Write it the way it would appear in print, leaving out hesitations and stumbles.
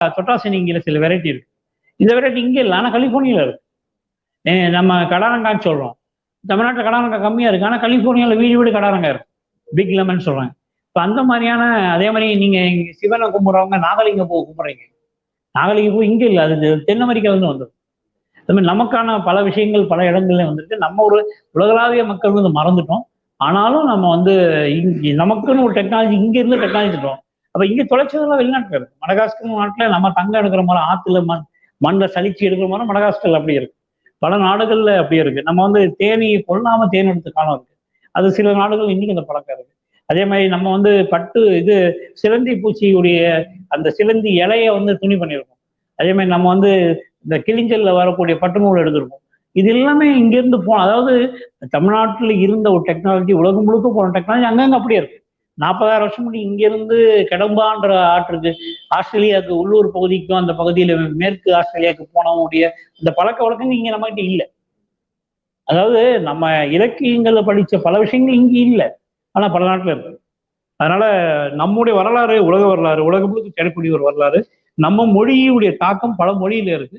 தொட்டாசினிங்கிற சில வெரைட்டி இருக்கு. இந்த வெரைட்டி இங்கே இல்லை, ஆனால் கலிஃபோர்னியாவில் இருக்கு. நம்ம கடாரங்கான்னு சொல்கிறோம். தமிழ்நாட்டில் கடாரங்காய் கம்மியாக இருக்குது, ஆனால் கலிஃபோர்னியாவில் வீடு வீடு கடாரங்காய் இருக்கு. பிக் லெமன் சொல்கிறாங்க. இப்போ அந்த மாதிரியான அதே மாதிரி நீங்கள் இங்கே சிவனை கும்பிட்றவங்க நாகலிங்க பூ கும்பிட்றீங்க. நாகலிங்க பூ இங்கே இல்லை, அது தென் அமெரிக்காவிலேருந்து வந்தது. அது மாதிரி நமக்கான பல விஷயங்கள் பல இடங்கள்ல வந்துருக்கு. நம்ம ஒரு உலகளாவிய மக்கள் வந்து மறந்துட்டோம். ஆனாலும் நம்ம வந்து இங்கே நமக்குன்னு ஒரு டெக்னாலஜி இங்கே இருந்து டெக்னாலஜி தரோம். அப்போ இங்கே தொலைச்சதெல்லாம் வெளிநாட்டில் இருக்கு. மடகாஸ்கர் நாட்டில் நம்ம தங்கம் எடுக்கிற மரம், ஆற்றுல மண்ணில் சலிச்சு எடுக்கிற மரம் மடகாஸ்கரில் அப்படி இருக்கு. பல நாடுகளில் அப்படியே இருக்கு. நம்ம வந்து தேனி கொள்ளாமல் தேன் எடுத்து காலம் இருக்கு. அது சில நாடுகள் இன்னைக்கு அந்த பழக்கம் இருக்கு. அதே மாதிரி நம்ம வந்து பட்டு இது சிலந்தி பூச்சியுடைய அந்த சிலந்தி இலையை வந்து துணி பண்ணியிருக்கோம். அதே மாதிரி நம்ம வந்து இந்த கிளிஞ்சல்ல வரக்கூடிய பட்டு நூல் எடுத்திருக்கோம். இது எல்லாமே இங்கிருந்து போனோம். அதாவது தமிழ்நாட்டில் இருந்த ஒரு டெக்னாலஜி உலகம் முழுக்க போன டெக்னாலஜி அங்கங்க அப்படியே இருக்கு. 40,000 வருஷம் முன்னாடி இங்கிருந்து கடம்பான்ற ஆற்றுக்கு ஆஸ்திரேலியாவுக்கு உள்ளூர் பகுதிக்கும் அந்த பகுதியில் மேற்கு ஆஸ்திரேலியாவுக்கு போனவங்களுடைய இந்த பழக்க வழக்கங்கள் இங்கே நம்மகிட்ட இல்லை. அதாவது நம்ம இலக்கியங்கள்ல படித்த பல விஷயங்கள் இங்கே இல்லை, ஆனால் பல நாட்டில் இருக்கு. அதனால நம்முடைய வரலாறு உலக வரலாறு, உலகம் முழுக்க தேடக்கூடிய ஒரு வரலாறு. நம்ம மொழியுடைய தாக்கம் பல மொழியில இருக்கு.